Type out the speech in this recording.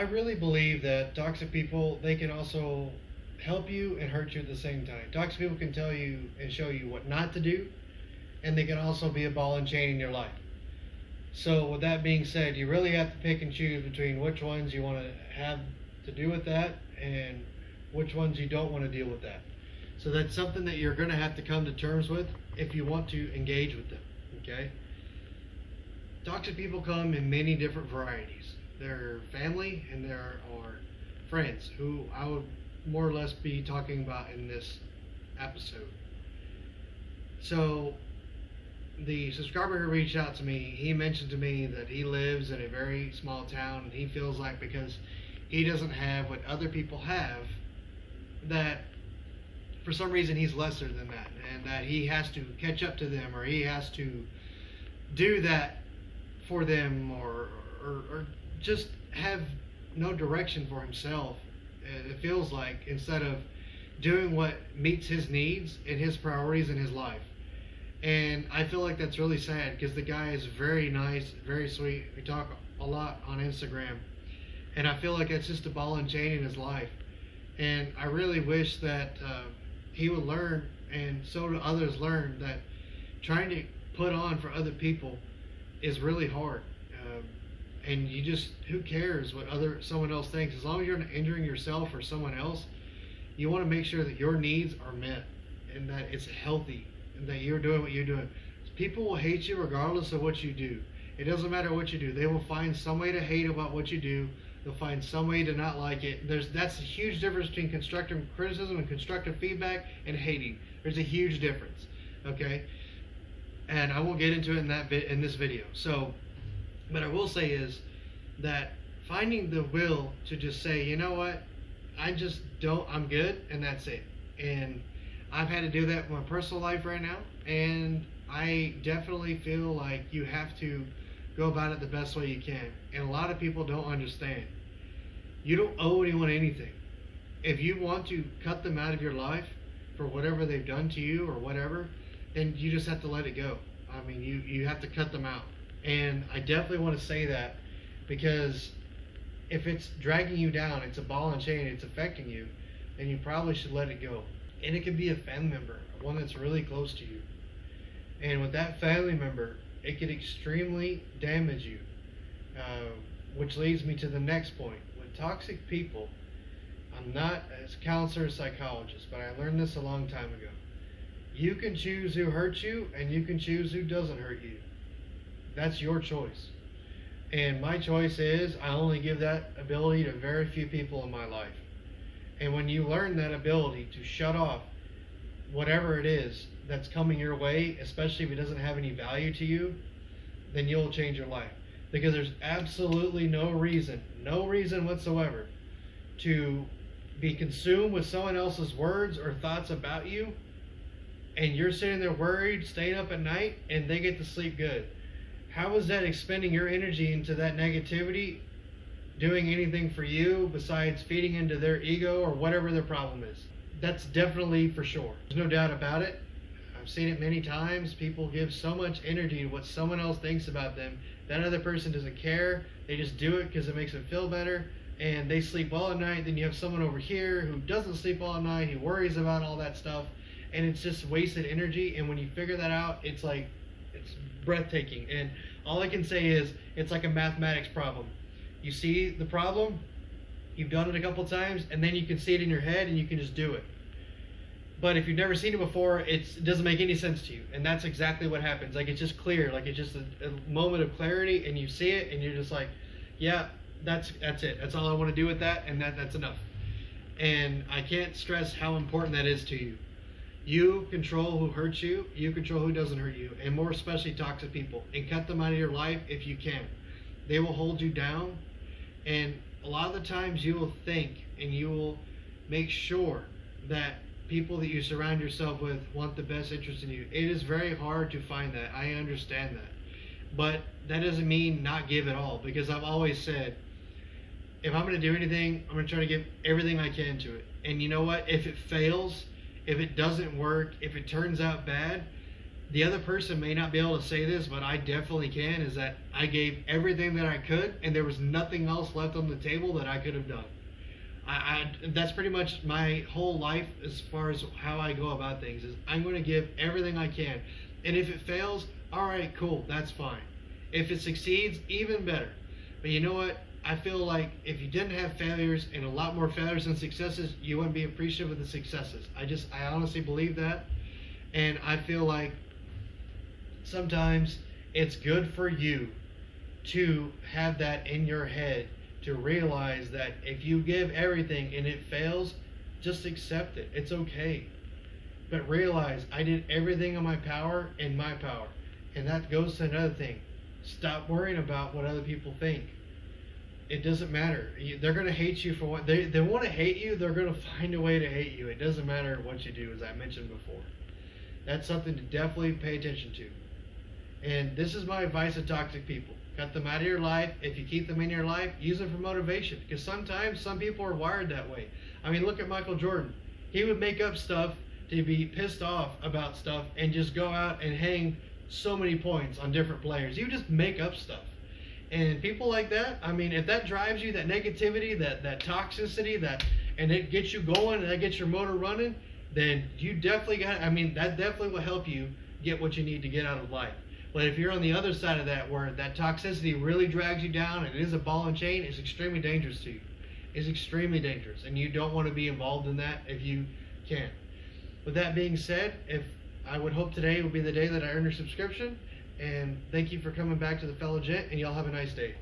I really believe that toxic people, they can also help you and hurt you at the same time. Toxic people can tell you and show you what not to do, and they can also be a ball and chain in your life. So with that being said, you really have to pick and choose between which ones you want to have to do with that and which ones you don't want to deal with that. So that's something that you're going to have to come to terms with if you want to engage with them. Okay? Toxic people come in many different varieties. They're family and there are friends who I would more or less be talking about in this episode. So the subscriber who reached out to me, he mentioned to me that he lives in a very small town and he feels like because he doesn't have what other people have, that for some reason he's lesser than that, and that he has to catch up to them, or he has to do that for them, or just have no direction for himself. It feels like, instead of doing what meets his needs and his priorities in his life. And I feel like that's really sad because the guy is very nice, very sweet. We talk a lot on Instagram, and I feel like it's just a ball and chain in his life. And I really wish that he would learn, and so do others learn, that trying to put on for other people is really hard. And you just, who cares what someone else thinks? As long as you're not injuring yourself or someone else, you want to make sure that your needs are met and that it's healthy and that you're doing what you're doing. People will hate you regardless of what you do. It doesn't matter what you do. They will find some way to hate about what you do. They'll find some way to not like it. That's a huge difference between constructive criticism and constructive feedback and hating. There's a huge difference, okay? And I won't get into it in this video. So, what I will say is that finding the will to just say, you know what, I'm good, and that's it. And I've had to do that in my personal life right now, and I definitely feel like you have to go about it the best way you can. And a lot of people don't understand. You don't owe anyone anything. If you want to cut them out of your life for whatever they've done to you or whatever, then you just have to let it go. I mean, you have to cut them out. And I definitely want to say that, because if it's dragging you down, it's a ball and chain, it's affecting you, then you probably should let it go. And it could be a family member, one that's really close to you. And with that family member, it could extremely damage you. Which leads me to the next point. With toxic people, I'm not a counselor or psychologist, but I learned this a long time ago. You can choose who hurts you, and you can choose who doesn't hurt you. That's your choice. And my choice is I only give that ability to very few people in my life. And when you learn that ability to shut off whatever it is that's coming your way, especially if it doesn't have any value to you, then you'll change your life. Because there's absolutely no reason whatsoever to be consumed with someone else's words or thoughts about you, and you're sitting there worried, staying up at night, and they get to sleep good. How is that expending your energy into that negativity doing anything for you besides feeding into their ego or whatever their problem is? That's definitely for sure. There's no doubt about it. I've seen it many times. People give so much energy to what someone else thinks about them. That other person doesn't care. They just do it because it makes them feel better, and they sleep well at night. Then you have someone over here who doesn't sleep well at night. He worries about all that stuff, and it's just wasted energy. And when you figure that out, it's like, it's breathtaking. And all I can say is it's like a mathematics problem. You see the problem, you've done it a couple times, and then you can see it in your head and you can just do it. But if you've never seen it before, it doesn't make any sense to you. And that's exactly what happens. Like, it's just clear. Like, it's just a moment of clarity, and you see it and you're just like, yeah, that's it. That's all I want to do with that, and that's enough. And I can't stress how important that is to you. You control who hurts you. You control who doesn't hurt you. And more especially toxic people. And cut them out of your life if you can. They will hold you down. And a lot of the times you will think and you will make sure that people that you surround yourself with want the best interest in you. It is very hard to find that. I understand that. But that doesn't mean not give it all. Because I've always said, if I'm going to do anything, I'm going to try to give everything I can to it. And you know what? If it fails, if it doesn't work, if it turns out bad, The other person may not be able to say this, but I definitely can, is that I gave everything that I could, and there was nothing else left on the table that I could have done. That's pretty much my whole life as far as how I go about things, is I'm going to give everything I can. And if it fails, all right, cool, that's fine. If it succeeds, even better. But you know what? I feel like if you didn't have failures, and a lot more failures than successes, you wouldn't be appreciative of the successes. I honestly believe that. And I feel like sometimes it's good for you to have that in your head, to realize that if you give everything and it fails, just accept it. It's okay. But realize I did everything in my power, And that goes to another thing. Stop worrying about what other people think. It doesn't matter. They're going to hate you for what they want to hate you. They're going to find a way to hate you. It doesn't matter what you do, as I mentioned before. That's something to definitely pay attention to. And this is my advice to toxic people. Cut them out of your life. If you keep them in your life, use them for motivation. Because sometimes some people are wired that way. I mean, look at Michael Jordan. He would make up stuff to be pissed off about stuff and just go out and hang so many points on different players. You just make up stuff. And people like that, I mean, if that drives you, that negativity, that toxicity, and it gets you going, and that gets your motor running, then you definitely that definitely will help you get what you need to get out of life. But if you're on the other side of that, where that toxicity really drags you down and it is a ball and chain, it's extremely dangerous to you. It's extremely dangerous, and you don't want to be involved in that if you can. With that being said, I would hope today will be the day that I earn your subscription. And thank you for coming back to the Fellow Gent, and y'all have a nice day.